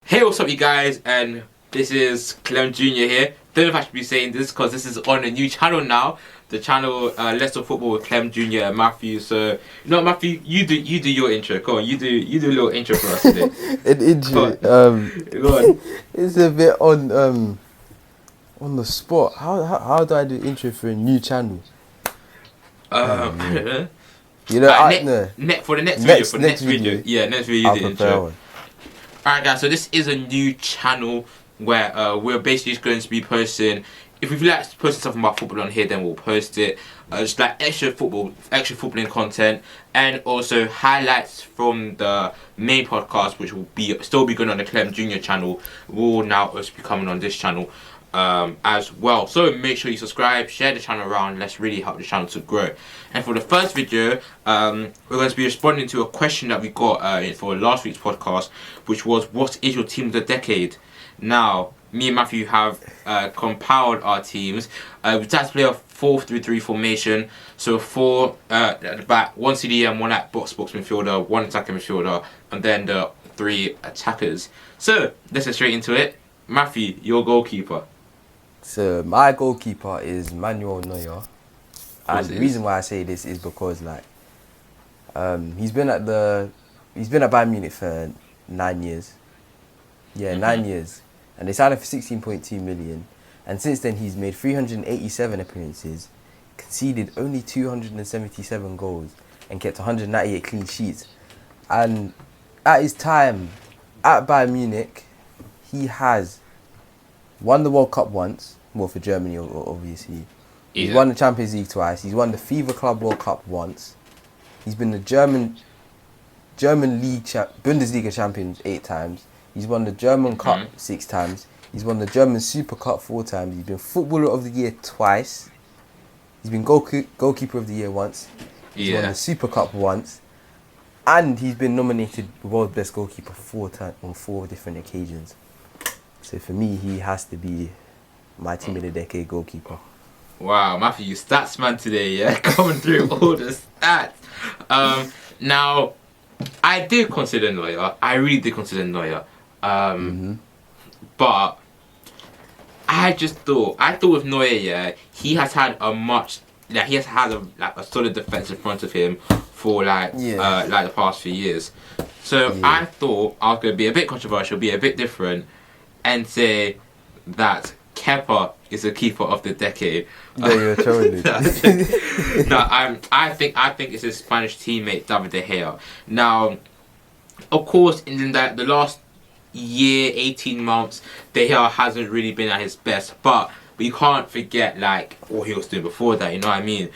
Hey, what's up, you guys? And this is ClemJr here. Don't know if I should be saying this because this is on a new channel now. The channel Let's Talk Football with ClemJr and Matthew. So, Matthew, you do your intro. Come on, you do a little intro for us today. An intro. Go on. It's a bit on the spot. How do I do intro for a new channel? You know, for the next video. Yeah, next video. I'll prepare one. Alright, guys, so this is a new channel where we're basically just going to be posting. If we feel like posting something about football on here, then we'll post it. Just like extra footballing content, and also highlights from the main podcast, which will still be going on the ClemJr channel, will now also be coming on this channel as well. So make sure you subscribe, share the channel around. Let's really help the channel to grow. And for the first video, we're going to be responding to a question that we got for last week's podcast, which was, what is your team of the decade? Now, me and Matthew have compiled our teams. We decided to play a 4-3-3 formation. So 4 at the back, 1 CDM, 1 at box midfielder, 1 attacking midfielder, and then the 3 attackers. So let's get straight into it. Matthew, your goalkeeper. So my goalkeeper is Manuel Neuer, and the reason why I say this is because he's been at Bayern Munich for 9 years. Yeah, 9 years, and they signed him for 16.2 million, and since then he's made 387 appearances, conceded only 277 goals, and kept 198 clean sheets. And at his time at Bayern Munich, he has won the World Cup once, well, for Germany, obviously. He's won the Champions League twice. He's won the FIFA Club World Cup once. He's been the German League Bundesliga champion 8 times. He's won the German Cup 6 times. He's won the German Super Cup 4 times. He's been Footballer of the Year twice. He's been Goalkeeper of the Year once. He's won the Super Cup once. And he's been nominated World Best Goalkeeper 4 times on 4 different occasions. So for me, he has to be my team of the decade goalkeeper. Wow, Matthew, you stats man today, yeah? Coming through all the stats. Now, I did consider Neuer. I really did consider Neuer. But I thought with Neuer, yeah, he has had a solid defense in front of him for the past few years. So I thought I was going to be a bit controversial, be a bit different, and say that Kepa is the keeper of the decade. No, you're trolling. I think it's his Spanish teammate David De Gea. Now, of course, in the last year, 18 months, De Gea hasn't really been at his best, but we can't forget what he was doing before that. You know what I mean?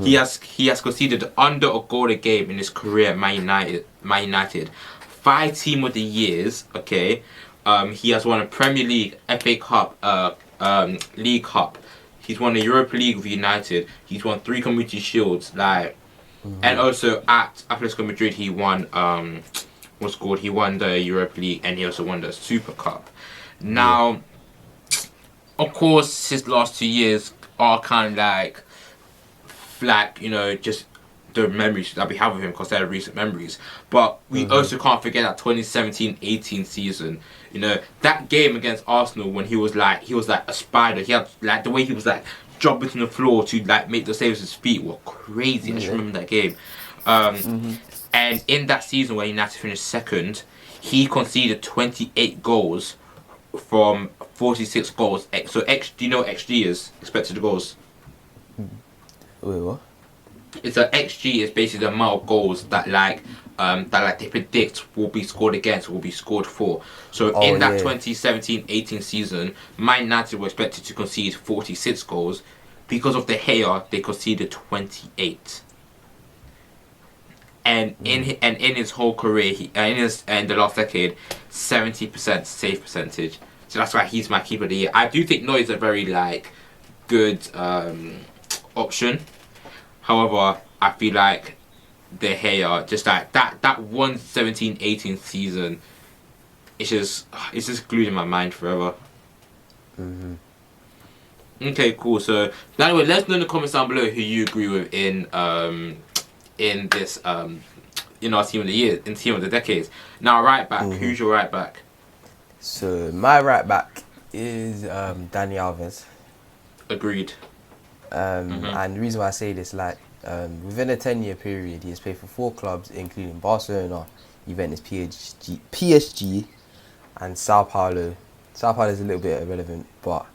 He has conceded under a goal a game in his career at Man United. 5 team of the years. Okay. He has won a Premier League, FA Cup, League Cup. He's won the Europa League with United. He's won 3 Community Shields, and also at Atletico Madrid he won he won the Europa League, and he also won the Super Cup. Now, of course, his last 2 years are kind of just the memories that we have of him, because they're recent memories. But we also can't forget that 2017-18 season. You know, that game against Arsenal when he was like a spider. He had the way he was jumping to the floor to make the saves with his feet were crazy. I just remember that game. And in that season where United finished second, he conceded 28 goals from 46 goals. So do you know what XG is? Expected goals. Wait, what? It's an XG is basically the amount of goals that they predict will be scored against, will be scored for. So in that 2017-18 season, Man United were expected to concede 46 goals. Because of De Gea, they conceded 28. And in his whole career, in the last decade, 70% save percentage. So that's why he's my keeper of the year. I do think Neuer is a very good option. However, I feel like De Gea, just that 17-18 season, it's just glued in my mind forever. Okay, cool. So, anyway, let us know in the comments down below who you agree with in this in our team of the year, in team of the decades. Now, right back. Who's your right back? So my right back is Dani Alves. Agreed. And the reason why I say this, like, within a 10-year period, he has played for 4 clubs, including Barcelona, Juventus, PSG, and Sao Paulo. Sao Paulo is a little bit irrelevant, but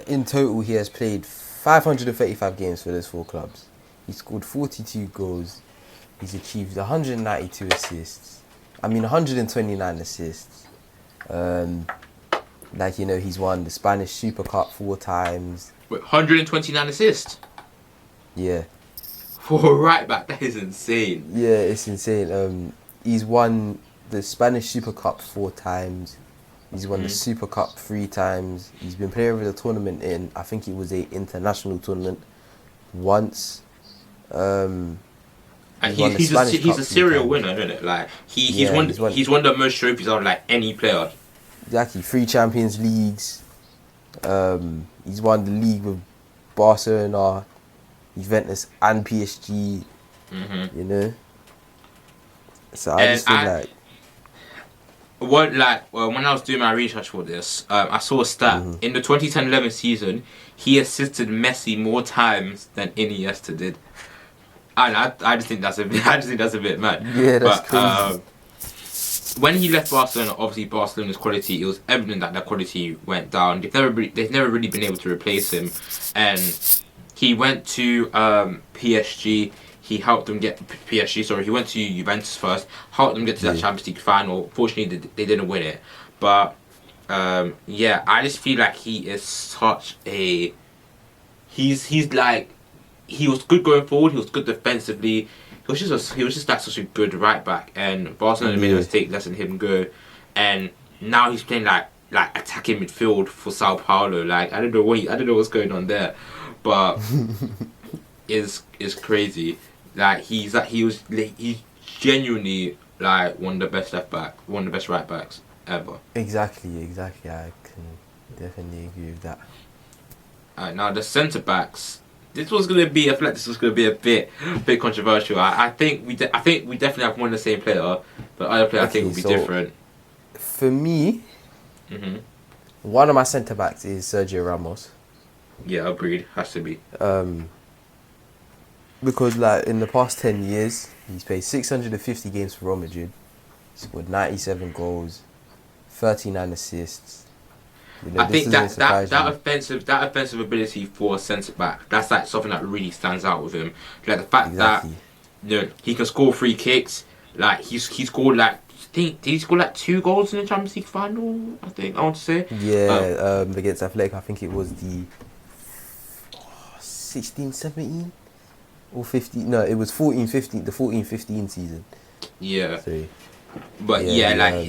in total, he has played 535 games for those 4 clubs. He scored 42 goals. He's achieved 192 assists. 129 assists. He's won the Spanish Super Cup 4 times. Wait, 129 assists? Yeah. For a right back, that is insane. Yeah, it's insane. He's won the Spanish Super Cup 4 times. He's won the Super Cup 3 times. He's been player of the tournament in, I think it was a international tournament, once. And he's a serial winner, isn't it? Like he's won the most trophies of like any player. Exactly, 3 Champions Leagues. He's won the league with Barcelona, Juventus, and PSG. You know. So I just feel when I was doing my research for this, I saw a stat in the 2010-11 season. He assisted Messi more times than Iniesta did. And I just think that's a bit mad. Yeah, that's crazy. When he left Barcelona, obviously Barcelona's quality, it was evident that their quality went down. They've never really been able to replace him. And he went to PSG. He helped them get PSG. Sorry, he went to Juventus first. Helped them get to that Champions League final. Fortunately, they didn't win it. But I just feel like he is such a. He's like, he was good going forward. He was good defensively. He was just like such a good right back, and Barcelona made a mistake letting him go, and now he's playing like attacking midfield for Sao Paulo. Like I don't know what's going on there, but it's crazy. Like he's genuinely like one of the best right backs ever. Exactly. I can definitely agree with that. Alright, now the centre backs. I feel like this was gonna be a bit controversial. I think we definitely have one of the same player, but other player I think will be different. For me, one of my centre backs is Sergio Ramos. Yeah, agreed. Has to be. Because like in the past 10 years, he's played 650 games for Real Madrid. He scored 97 goals, 39 assists. You know, I think that offensive ability for a centre back, that's like something that really stands out with him. Like the fact that he can score free kicks. Like he scored like did he score like 2 goals in the Champions League final? I want to say. Yeah, against Athletic, I think it was the 16-17 or 15. No, it was 14-15. The 14-15 season. Yeah. So, but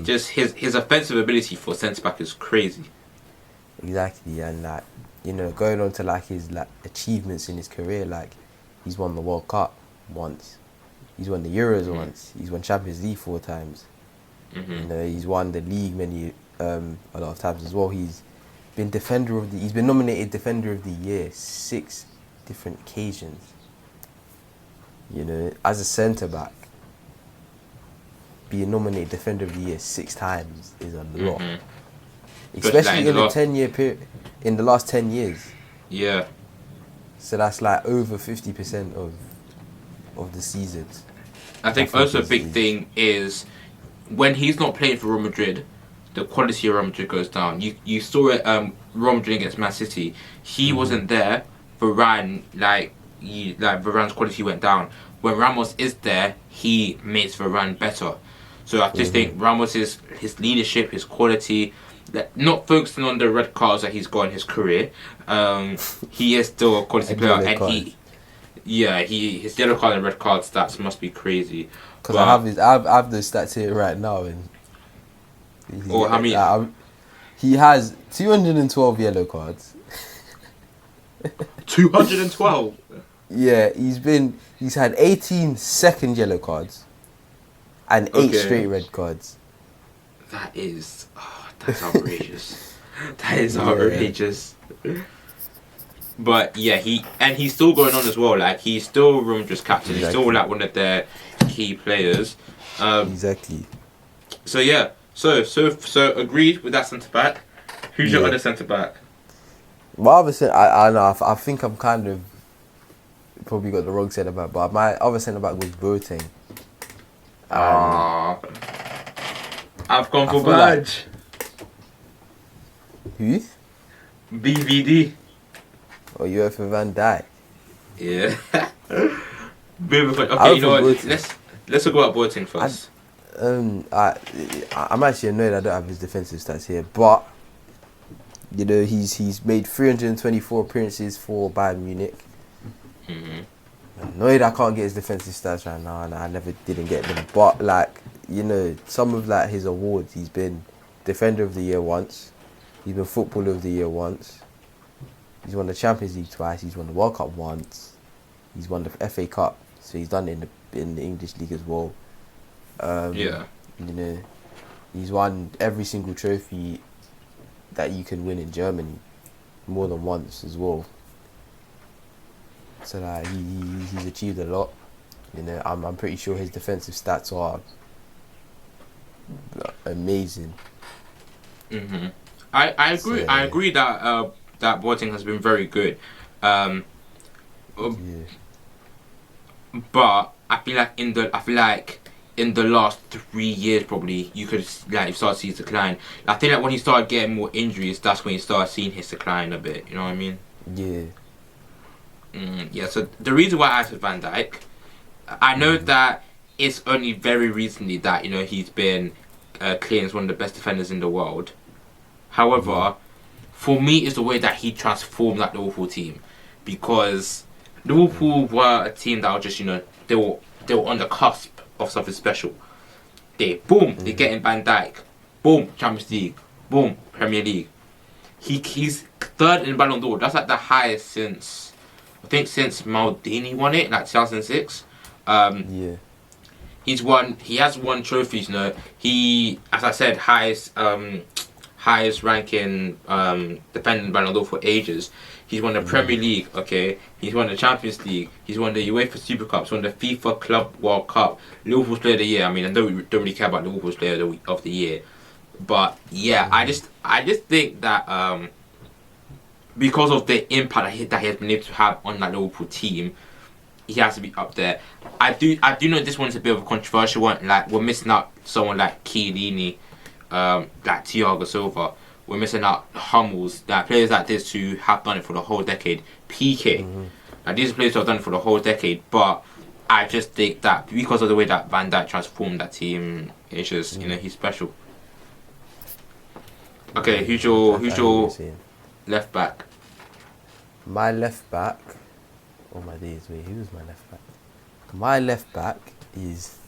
just his offensive ability for centre back is crazy. Exactly, and like going on to like his like achievements in his career, like he's won the World Cup once, he's won the Euros once, he's won Champions League 4 times. He's won the league a lot of times as well. He's been nominated Defender of the Year 6 different occasions. As a centre back, being nominated Defender of the Year 6 times is a lot. Especially in a 10-year period, in the last 10 years. Yeah. So that's like over 50% of the seasons. I think also a big thing is when he's not playing for Real Madrid, the quality of Real Madrid goes down. You saw it Real Madrid against Man City. He wasn't there. Varane, Varane's quality went down. When Ramos is there, he makes Varane better. So I just think Ramos his leadership, his quality. Not focusing on the red cards that he's got in his career, he is still a quality player, and his yellow card and red card stats must be crazy. Because I have those stats here right now, and he has 212 yellow cards. 212. Yeah, he's had 18 second yellow cards, and 8 straight red cards. That's outrageous. That is outrageous. But yeah, he's still going on as well. Like he's still Real Madrid's captain. He's still like one of their key players. Exactly. So yeah. So agreed with that centre back. Who's your Yeah. other centre back? My other I know. I think I'm kind of probably got the wrong centre back, but my other centre back was Boateng. Ah, I've gone I for feel like- Badge. Who? BVD. Or you went for Van Dijk? Yeah. Okay, I you know went what? for Let's talk about Boateng first. I'm actually annoyed I don't have his defensive stats here, but you know he's made 324 appearances for Bayern Munich. Annoyed I can't get his defensive stats right now, and I never didn't get them. But like you know, some of like his awards, he's been Defender of the Year once, he's been Footballer of the Year once, he's won the Champions League twice, he's won the World Cup once, he's won the FA Cup, so he's done it in the English League as well. Yeah. You know, he's won every single trophy that you can win in Germany, more than once as well. So like he's achieved a lot. You know, I'm pretty sure his defensive stats are amazing. I agree. So, I agree that that Boateng has been very good. Yeah. But I feel like in the last 3 years probably you could like start to see his decline. I think like when he started getting more injuries, that's when you start seeing his decline a bit. You know what I mean? Yeah. Yeah. So the reason why I said Van Dijk, I know that it's only very recently that you know he's been cleared as one of the best defenders in the world. However, for me, it's the way that he transformed that Liverpool team, because Liverpool were a team that were just they were on the cusp of something special. They get in Van Dijk, boom, Champions League, boom, Premier League. He's third in Ballon d'Or. That's like the highest since Maldini won it, like 2006. Yeah. He has won trophies. You know, he, as I said, highest ranking defending Ballon d'Or for ages. He's won the Premier League, okay. He's won the Champions League. He's won the UEFA Super Cups. Won the FIFA Club World Cup. Liverpool's Player of the Year. I mean, I don't really care about Liverpool's Player of the Year, but yeah, I just think that because of the impact that he has been able to have on that Liverpool team, he has to be up there. I do know this one's a bit of a controversial one. Like, we're missing out someone like Chiellini, like Thiago Silva. We're missing out Hummels, that players like this who have done it for the whole decade. PK, now these are players who have done it for the whole decade. But I just think that because of the way that Van Dijk transformed that team, it's just he's special. Okay, who's your left back? My left back. Oh my days, wait, who was my left back? My left back is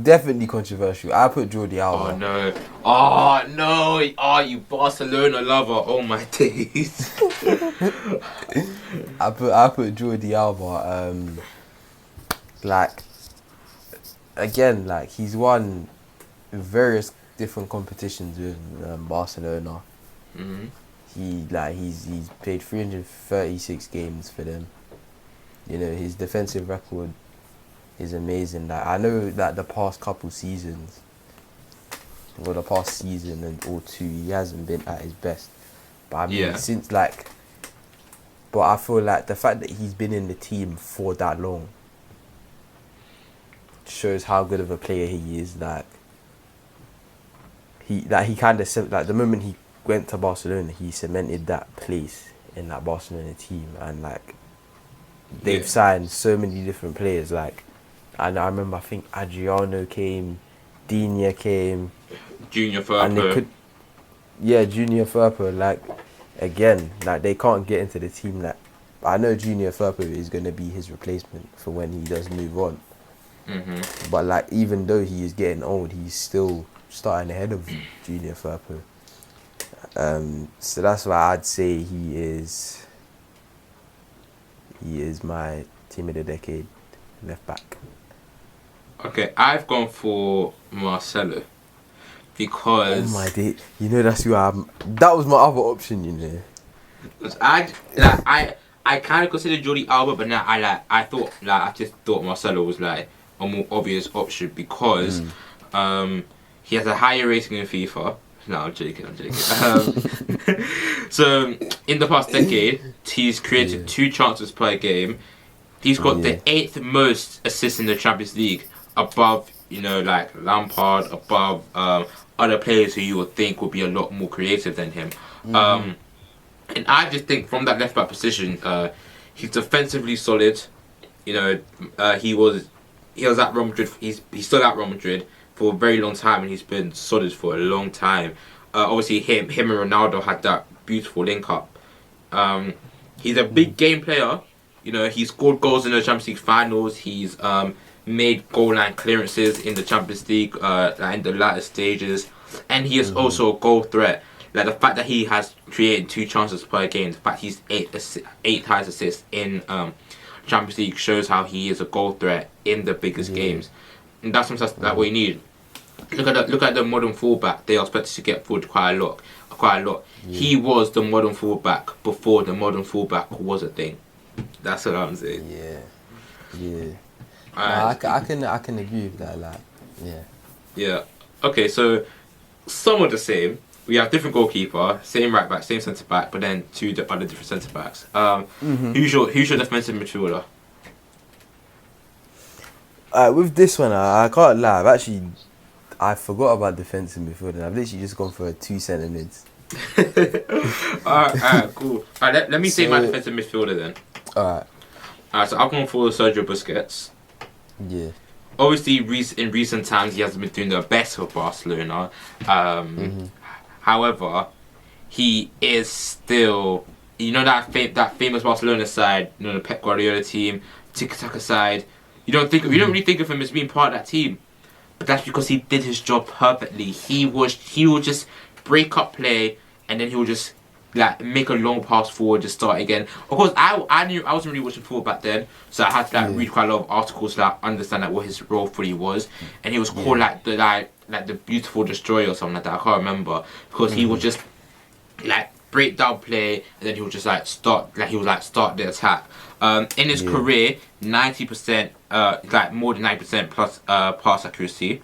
definitely controversial. I put Jordi Alba. Oh no! Oh, you Barcelona lover! Oh my days! I put Jordi Alba. Like again, like he's won various different competitions with Barcelona. He's played 336 games for them. You know, his defensive record is amazing. Like, I know that the past couple seasons, or the past season or two, he hasn't been at his best. But I mean, but I feel like the fact that he's been in the team for that long shows how good of a player he is. He kind of, like, the moment he went to Barcelona, he cemented that place in that Barcelona team, and like they've signed so many different players. Like, and I remember, I think Adriano came, Digne came, Junior Firpo. and they could, Junior Firpo. Like, again, like they can't get into the team. Like, I know Junior Firpo is going to be his replacement for when he does move on. But like, even though he is getting old, he's still starting ahead of Junior Firpo. So that's why I'd say he is my team of the decade left back. Okay, I've gone for Marcelo because oh my day, you know that's who that was my other option, you know. I kind of considered Jordi Alba, but now I just thought Marcelo was like a more obvious option because He has a higher rating in FIFA. No, I'm joking. So in the past decade, he's created 2 chances per game. He's got the 8th most assists in the Champions League, above like Lampard, above other players who you would think would be a lot more creative than him. And I just think from that left back position, he's defensively solid. He was at Real Madrid. He's still at Real Madrid for a very long time, and he's been solid for a long time. Obviously, him and Ronaldo had that beautiful link up. He's a big game player. He scored goals in the Champions League finals. He's made goal line clearances in the Champions League in the latter stages, and he is also a goal threat. Like the fact that he has created 2 chances per game, the fact he's 8 highest assists in Champions League shows how he is a goal threat in the biggest games, and that's what we need. Look at the modern fullback. They are expected to get forward quite a lot. He was the modern fullback before the modern fullback was a thing. That's what I'm saying. I can agree with that. Yeah. Okay, so some of the same. We have different goalkeeper, same right back, same centre back, but then 2 other different centre backs. Who's your defensive midfielder? With this one, I can't lie. I forgot about defensive midfielder. I've literally just gone for 2 centre mids. Alright, cool. Alright, let me say my defensive midfielder then. Alright, so I've gone for Sergio Busquets. Yeah. Obviously, in recent times, he hasn't been doing the best for Barcelona. However, he is still, that famous Barcelona side, the Pep Guardiola team, tiki-taka side. You don't really think of him as being part of that team, but that's because he did his job perfectly. He would just break up play, and then he would just make a long pass forward, just start again. Of course, I wasn't really watching football back then, so I had to read quite a lot of articles to understand what his role fully was, and he was called the beautiful destroyer or something like that. I can't remember, because he would just break down play, and then he would just start the attack. In his career, 90%, more than 90% plus pass accuracy.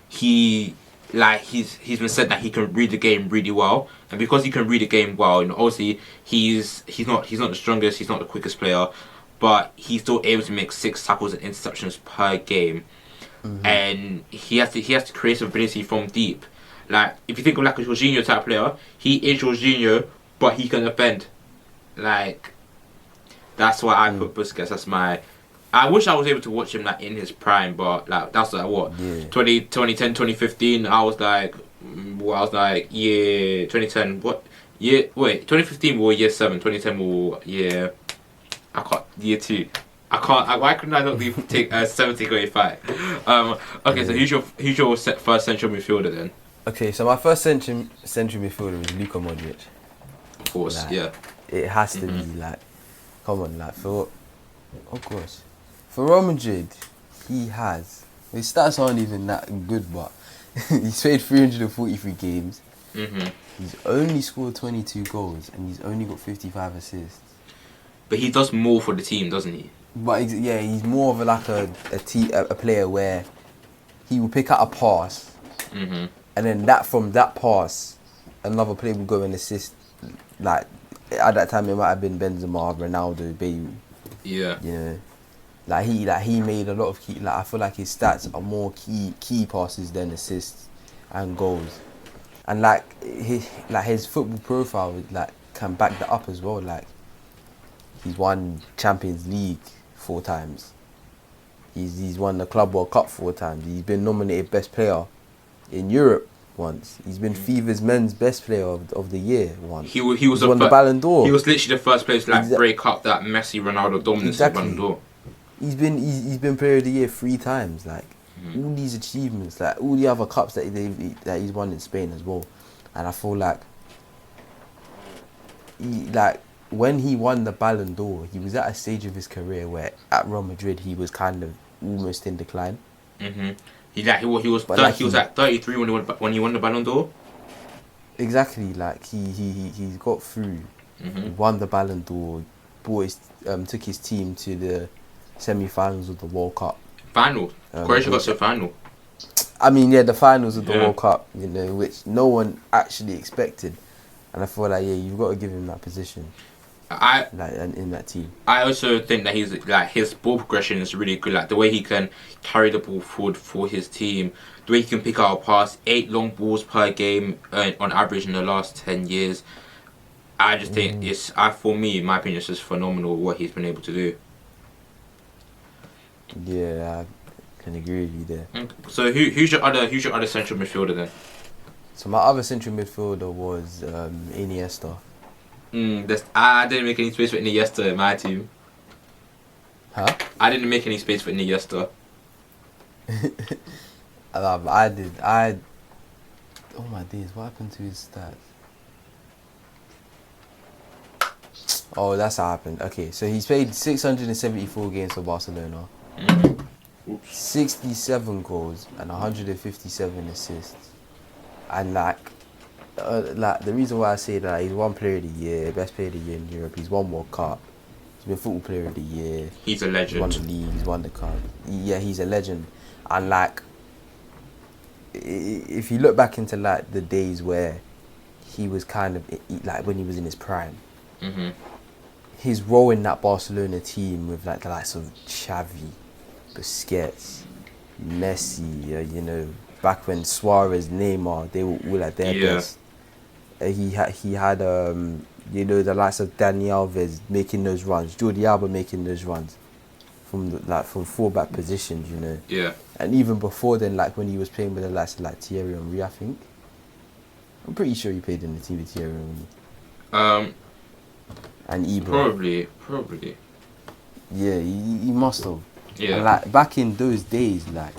He's been said that he can read the game really well, and because he can read the game well, obviously he's not the strongest, he's not the quickest player, but he's still able to make 6 tackles and interceptions per game, and he has to create some ability from deep. Like if you think of a Jorginho type player, he is Jorginho, but he can defend. That's why I put Busquets. That's my. I wish I was able to watch him in his prime, but that's 2010, 2015. I was 2010. What year? Wait, 2015 we were year 7. 2010 we were year. I can't year 2. I can't. Why couldn't I not be take 70 or 85? Okay, so who's your first central midfielder then? Okay, so my first central midfielder is Luka Modric. Of course, yeah. It has to be come on, of course. For Real Madrid, his stats aren't even that good, but he's played 343 games. He's only scored 22 goals, and he's only got 55 assists. But he does more for the team, doesn't he? But he's more of a player where he will pick out a pass, and then from that pass, another player will go and assist. At that time, it might have been Benzema, Ronaldo, Bale. Yeah. He made a lot of key. I feel like his stats are more key passes than assists and goals, and his football profile can back that up as well. He's won Champions League 4 times. He's won the Club World Cup 4 times. He's been nominated Best Player in Europe once. He's been FIFA's Men's Best Player of the Year once. He won the Ballon d'Or. He was literally the first player to break up that Messi Ronaldo dominance in Ballon d'Or. He's been Player of the Year 3 times. All these achievements, all the other cups that he's won in Spain as well. And I feel when he won the Ballon d'Or, he was at a stage of his career where at Real Madrid he was kind of almost in decline. He was at 33 when he won the Ballon d'Or. Exactly, he's got through, won the Ballon d'Or, took his team to the semi-finals of the World Cup. Final. Croatia got to the final. I mean, yeah, the finals of the Yeah. World Cup, you know, which no one actually expected, and I feel like, yeah, you've got to give him that position, like, and in that team. I also think that he's like his ball progression is really good. Like the way he can carry the ball forward for his team, the way he can pick out a pass, 8 long balls per game on average in the last 10 years. I just think it's for me, in my opinion, it's just phenomenal what he's been able to do. Yeah, I can agree with you there. So who's your other central midfielder then? So my other central midfielder was Iniesta. I didn't make any space for Iniesta in my team. Huh? I didn't make any space for Iniesta. I did. Oh my days, what happened to his stats? Oh, that's how it happened. Okay, so he's played 674 games for Barcelona. 67 goals and 157 assists. And like the reason why I say that, he's won Player of the Year, Best Player of the Year in Europe, he's won World Cup, he's been Football Player of the Year. He's a legend. He's won the league, he's won the cup. Yeah, he's a legend. And like, if you look back into like the days where he was kind of like when he was in his prime, his role in that Barcelona team with like the likes of Xavi, Busquets, Messi, you know, back when Suarez, Neymar, they were all at their best. He had you know, the likes of Dani Alves making those runs, Jordi Alba making those runs from from fullback positions, you know. Yeah. And even before then, like when he was playing with the likes of like Thierry Henry, I think. I'm pretty sure he played in the team with Thierry Henry. And Ibra. Probably. Yeah, he must have. Yeah. And like back in those days, like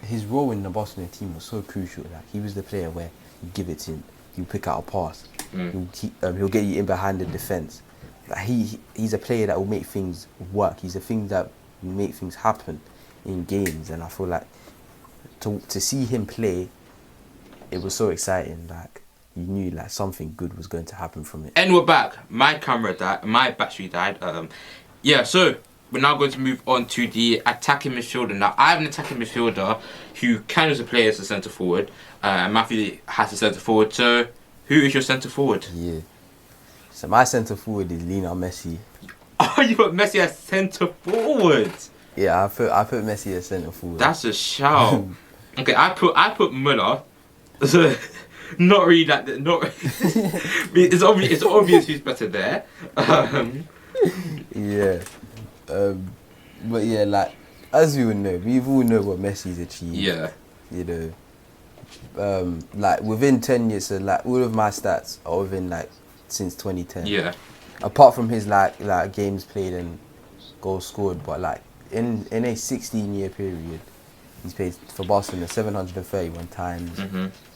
his role in the Barcelona team was so crucial. Like he was the player where you give it to him, he'll pick out a pass, he'll get you in behind the defense. Like he's a player that will make things work. He's a thing that will make things happen in games. And I feel like to see him play, it was so exciting. Like you knew like something good was going to happen from it. And we're back. My camera died. My battery died. Yeah. So we're now going to move on to the attacking midfielder. Now I have an attacking midfielder who can also play as a centre forward. Matthew has a centre forward. So who is your centre forward? Yeah. So my centre forward is Lionel Messi. Oh, you put Messi as centre forward. Yeah, I put Messi as centre forward. That's a shout. Okay, I put Müller. So, not really that. Not. It's obvious who's better there. Yeah. But yeah, like as we all know what Messi's achieved. Yeah. You know, like within 10 years, so like all of my stats are within like since 2010. Yeah. Apart from his like games played and goals scored, but like in a 16-year period, he's played for Barcelona 731 times,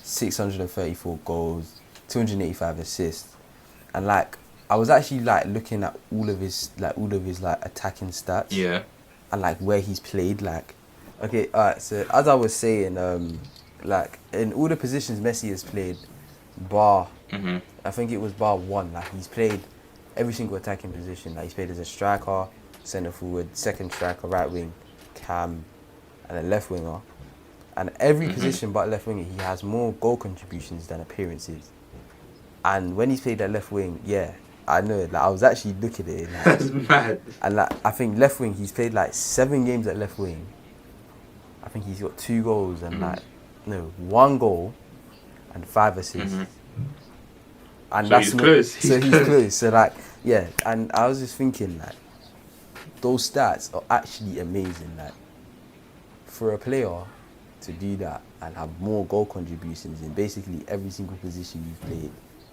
634 goals, 285 assists, and like I was actually like looking at all of his attacking stats. Yeah. And like where he's played, like, okay, alright. So as I was saying, like in all the positions Messi has played, bar, I think it was bar one. Like he's played every single attacking position. Like he's played as a striker, centre forward, second striker, right wing, cam, and a left winger. And every position but left winger, he has more goal contributions than appearances. And when he's played at left wing, yeah, I know. Like I was actually looking at it. Like, That's mad. and like I think left wing, he's played like 7 games at left wing. I think he's got 2 goals and 1 goal and 5 assists. And So that's he's close. So he's close. So like yeah, and I was just thinking like those stats are actually amazing. Like for a player to do that and have more goal contributions in basically every single position you've played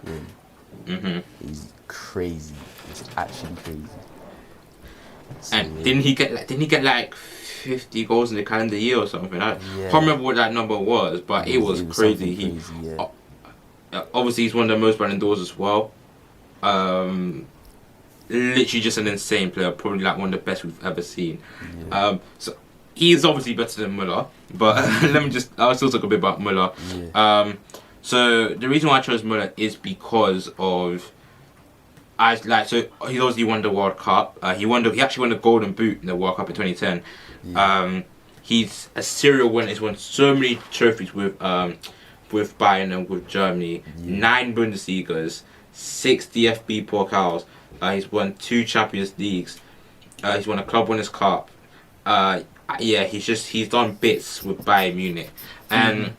in is crazy. It's actually crazy. So, And didn't he get like 50 goals in the calendar year or something? I can't remember what that number was, but it was crazy. Obviously he's won the most Ballon d'Ors as well. Literally just an insane player, probably like one of the best we've ever seen. So he's obviously better than Müller, but I'll still talk a bit about Müller. So the reason why I chose Müller is because of he's obviously won the World Cup. He actually won the Golden Boot in the World Cup in 2010. He's a serial winner. He's won so many trophies with Bayern and with Germany. 9 Bundesligas, 6 DFB Pokals. He's won 2 Champions Leagues. He's won a Club Winners' Cup. He's done bits with Bayern Munich, and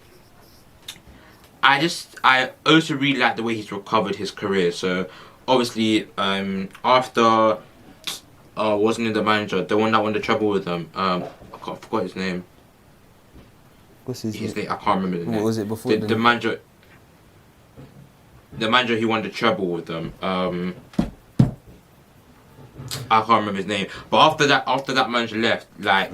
I also really like the way he's recovered his career. So obviously, after wasn't he the manager, the one that won the treble with them? I forgot his name. What's his name? I can't remember the name. What was it before the manager? The manager who won the treble with them. I can't remember his name. But after that manager left, like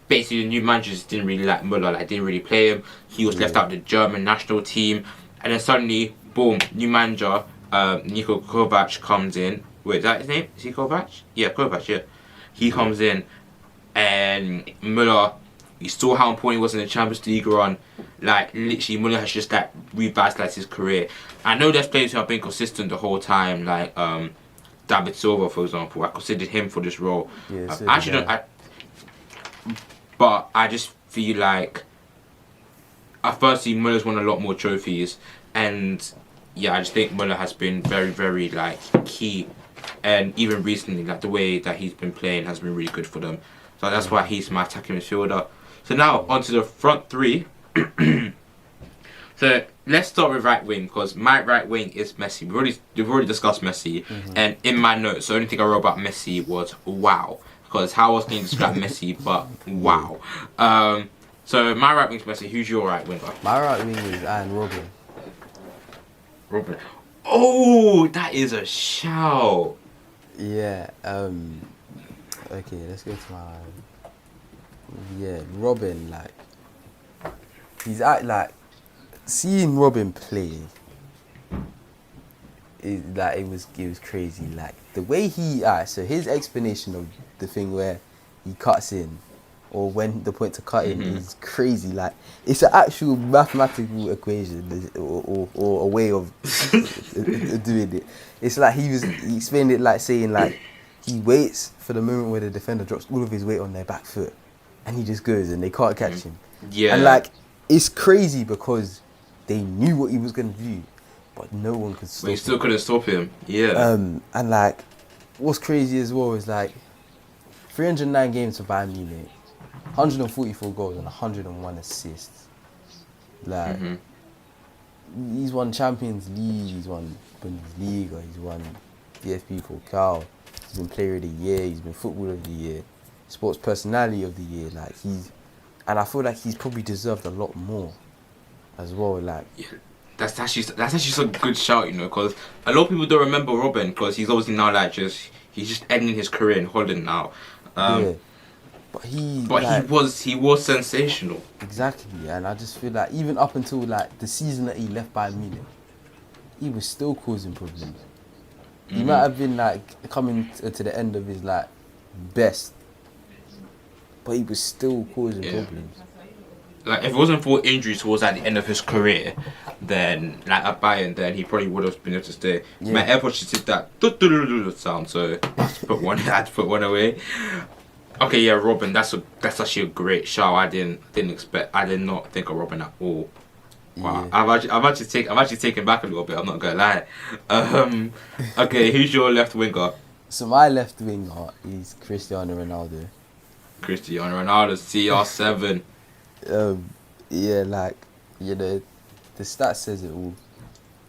basically the new managers didn't really like Müller. Like didn't really play him. He was left out of the German national team, and then suddenly, boom, new manager, Niko Kovac comes in. Wait, is that his name? Is he Kovac? Yeah, Kovac. Yeah, he comes in, and Müller. You saw how important he was in the Champions League run. Like literally, Müller has just like revitalized his career. I know there's players who have been consistent the whole time, like David Silva, for example. I considered him for this role. Yeah, I actually don't. But I just feel like, firstly, Müller's won a lot more trophies, and yeah, I just think Müller has been very, very like key, and even recently, like the way that he's been playing has been really good for them. So that's why he's my attacking midfielder. So now onto the front three. So let's start with right wing, because my right wing is Messi. We've already discussed Messi, and in my notes, the only thing I wrote about Messi was wow, because how else can you describe Messi but wow. So my right wing is Messi. Who's your right winger? My right wing is Robin. Robin. Oh, that is a shout. Yeah. Okay, let's go to my. Yeah, Robin. Like, he's seeing Robin play. It was crazy. Like the way so his explanation of the thing where he cuts in, or when the point to cut in is crazy. Like it's an actual mathematical equation or a way of doing it. It's like he explained it like saying like he waits for the moment where the defender drops all of his weight on their back foot, and he just goes and they can't catch him. Yeah. And like it's crazy because they knew what he was gonna do, but no one could stop him. But you still couldn't stop him. Yeah. And like, what's crazy as well is like 309 games for Bayern Munich, 144 goals and 101 assists. Like, he's won Champions League, he's won Bundesliga, he's won DFB Pokal, he's been Player of the Year, he's been Footballer of the Year, Sports Personality of the Year. Like and I feel like he's probably deserved a lot more as well. Like, yeah. That's actually some good shout, you know, because a lot of people don't remember Robin because he's obviously now like he's just ending his career in Holland now. Yeah. But he was sensational. Exactly, and I just feel like even up until like the season that he left Bayern Munich, he was still causing problems. He might have been like coming to the end of his like best, but he was still causing problems. Like if it wasn't for injuries towards at the end of his career, then like at Bayern, then he probably would have been able to stay. Yeah. My AirPods just did that sound, so I had to put one away. Okay, yeah, Robin, that's actually a great shout. I did not think of Robin at all. Wow, yeah. I'm actually taken back a little bit. I'm not gonna lie. Okay, who's your left winger? So my left winger is Cristiano Ronaldo. Cristiano Ronaldo, CR7. Yeah, like, you know, the stat says it all.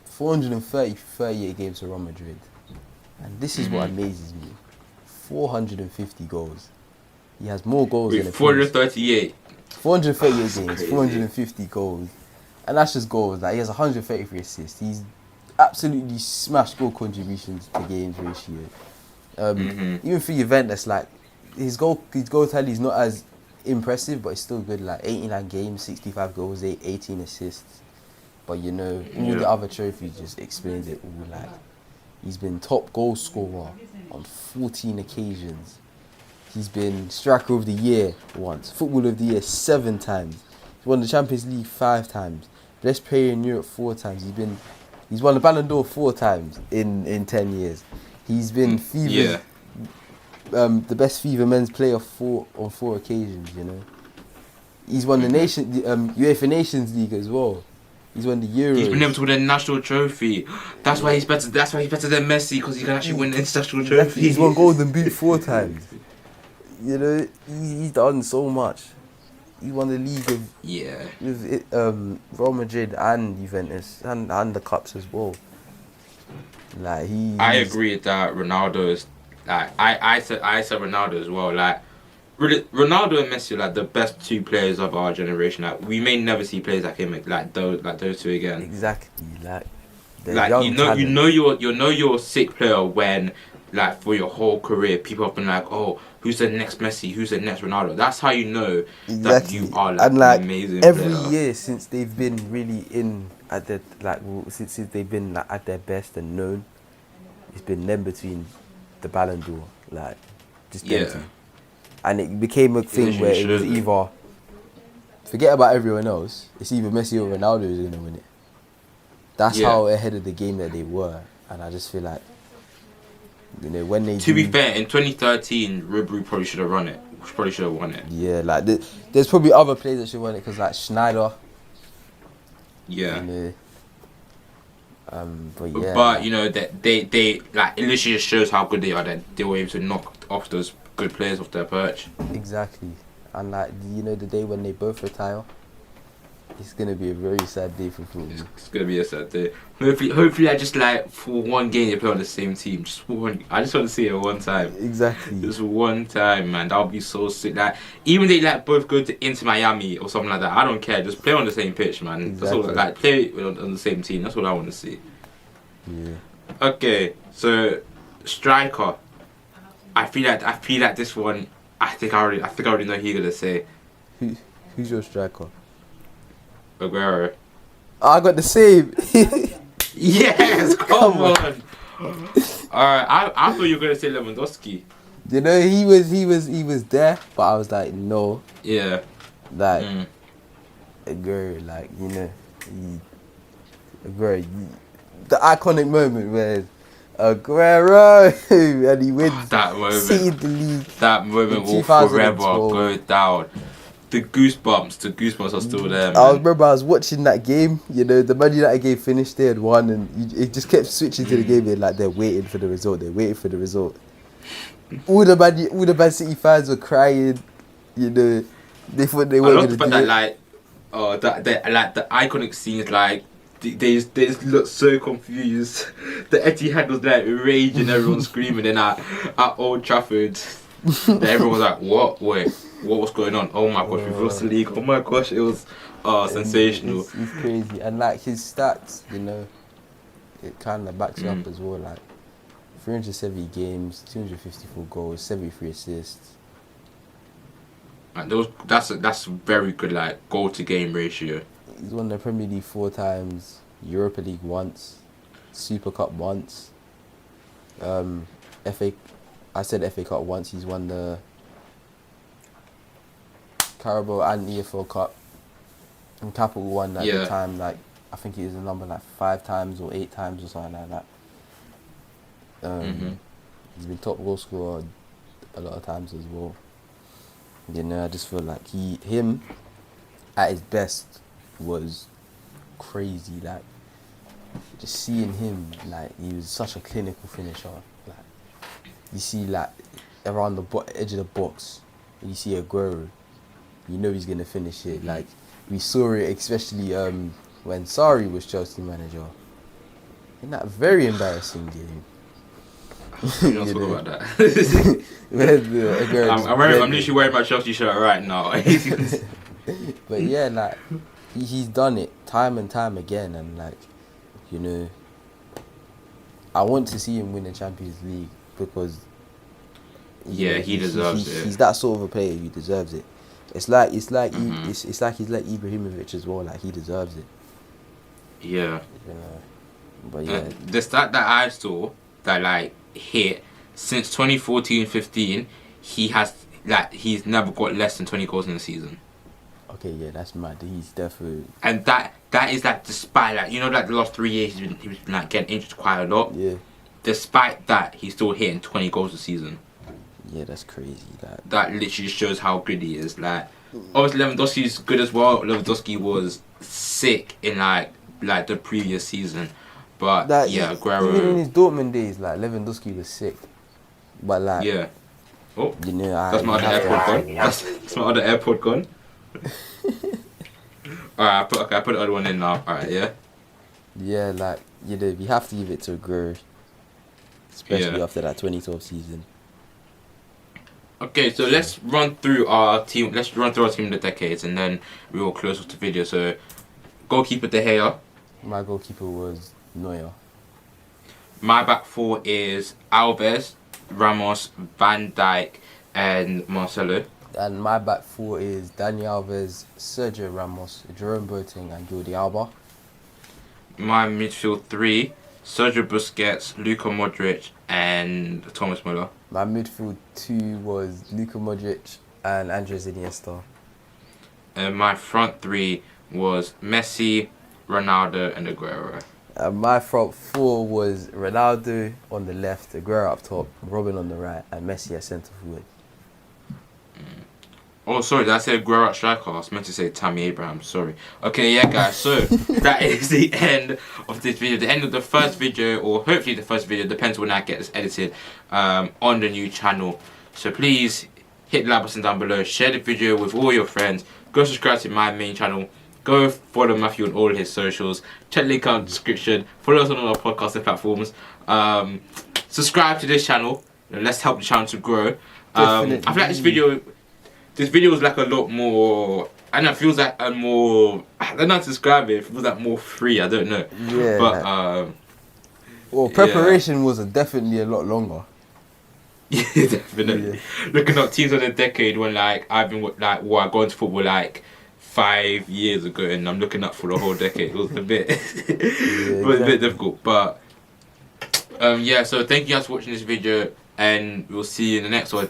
438 games for Real Madrid, and this is what amazes me: 450 goals. He has more goals than 438. 438 games, 450 goals, and that's just goals. Like he has 133 assists. He's absolutely smashed goal contributions to games ratio. Even for Juventus, like his goal tally is not as impressive, but it's still good. Like 89 games, 65 goals, 18 assists. But you know, all the other trophies just explains it all. Like he's been top goal scorer on 14 occasions. He's been striker of the year once, footballer of the year 7 times. He's won the Champions League 5 times, best player in Europe 4 times. He's won the Ballon d'Or 4 times in 10 years. He's been FIFA's the best FIFA men's player on 4 occasions. You know, He's won the UEFA Nations League as well. He's won the Euros. He's been able to win a national trophy. That's why he's better. That's why he's better than Messi, because he can actually win an international trophy. He's won Golden Boot 4 times. You know, he's done so much. He won the league with Real Madrid and Juventus and the cups as well. Like I agree that Ronaldo is like I said Ronaldo as well. Like Ronaldo and Messi are like the best 2 players of our generation. Like we may never see players like him like those 2 again. Exactly. Like you know you're a sick player when like for your whole career people have been like, oh, who's the next Messi? Who's the next Ronaldo? That's how you know that you are like, and like an amazing every player. year since they've been really in at their since they've been like, at their best and known, it's been them between the Ballon d'Or, like just them two. And it became a thing where it was either forget about everyone else. It's either Messi or Ronaldo who's gonna win it. That's how ahead of the game that they were, and I just feel like, you know, when they be fair, in 2013, Ribery probably should have run it. Probably should have won it. Yeah, like there's probably other players that should win it because like Schneider. Yeah. You know, but yeah. But you know that they like it literally just shows how good they are. That they were able to knock off those good players off their perch. Exactly, and like you know the day when they both retire, it's gonna be a very sad day for football. It's gonna be a sad day. Hopefully, I just like for one game they play on the same team. Just one. I just want to see it one time. Exactly. Just one time, man. That would be so sick. Like even they like both go to Inter Miami or something like that. I don't care. Just play on the same pitch, man. Exactly. That's all. Like play on the same team. That's what I want to see. Yeah. Okay, so striker. I feel like this one. I think I already know who you're gonna say. Who's your striker? Aguero. I got the same. Yes, come on. Alright, I thought you were gonna say Lewandowski. You know he was there, but I was like no. Yeah. Like Aguero, like you know, Aguero, the iconic moment where Aguero and he wins. That moment. See the league. That moment will forever go down. The goosebumps are still there, man. I remember I was watching that game, you know, the Man United game finished, they had won, and it just kept switching to the game, and like they're waiting for the result. All the Man City fans were crying, you know, they thought they weren't going to do that, it. like, like the iconic scenes, like, they just look so confused. The Etihad was like raging, everyone screaming, and at Old Trafford, everyone was like, what? Wait. What was going on? Oh my gosh, we've lost the league. Oh my gosh, it was sensational. It's crazy. And like his stats, you know, it kind of backs it up as well. Like 370 games, 254 goals, 73 assists. Like that's very good, like goal to game ratio. He's won the Premier League 4 times, Europa League once, Super Cup once. I said FA Cup once. He's won the Carabao and EFL Cup, and Capital won at the time, like I think it was a number like 5 times or 8 times or something like that. He's been top goal scorer a lot of times as well. You know, I just feel like him at his best was crazy. Like just seeing him, like he was such a clinical finisher. Like you see, like around the edge of the box, you see Aguero. You know he's gonna finish it. Like we saw it, especially when Sarri was Chelsea manager. In that very embarrassing game. We don't talk about that. I'm literally wearing my Chelsea shirt right now. But yeah, like he's done it time and time again, and like you know, I want to see him win the Champions League because he deserves it. He's that sort of a player who deserves it. It's like he's like Ibrahimovic as well. Like he deserves it. Yeah. You know, but yeah. The stat that I saw that like hit since 2014-15, he's never got less than 20 goals in a season. Okay, yeah, that's mad. He's definitely. And that is like despite like like the last 3 years he was like getting injured quite a lot. Yeah. Despite that, he's still hitting 20 goals a season. Yeah, that's crazy. That literally shows how good he is. Like, obviously Lewandowski's good as well. Lewandowski was sick in like the previous season, but That, yeah, even in Aguero. his Dortmund days, like Lewandowski was sick, but like Yeah. Oh, you know, that's my other AirPod gone. That's my other AirPod gone. Alright, I put the other one in now. Alright, yeah. Yeah, like you know, we have to give it to Aguero, especially after that 2012 season. Okay, so let's run through our team. Let's run through our team of the decades, and then we will close off the video. So, goalkeeper De Gea. My goalkeeper was Neuer. My back four is Alves, Ramos, Van Dijk, and Marcelo. And my back four is Dani Alves, Sergio Ramos, Jerome Boateng, and Jordi Alba. My midfield three: Sergio Busquets, Luka Modric, and Thomas Müller. My midfield two was Luka Modric and Andres Iniesta. And my front three was Messi, Ronaldo, and Aguero. And my front four was Ronaldo on the left, Aguero up top, Robin on the right, and Messi at centre forward. Oh, sorry, did I say Aguero at striker? I was meant to say Tammy Abraham, sorry. Okay, yeah, guys, so that is the end of this video. The end of the first video, or hopefully the first video, depends when I get this edited, on the new channel. So please hit the like button down below, share the video with all your friends, go subscribe to my main channel, go follow Matthew on all his socials, check the link out in the description, follow us on all our podcasting platforms, subscribe to this channel, let's help the channel to grow. I feel like this video was like a lot more, and it feels like a more, I don't know how to describe it, it feels like more free, I don't know. Yeah. But, well, preparation was definitely a lot longer. Yeah, definitely. Yeah. Looking up teams of the decade when like I've been I got into football like 5 years ago, and I'm looking up for the whole decade. It was a bit, it was a bit difficult. But yeah, so thank you guys for watching this video, and we'll see you in the next one.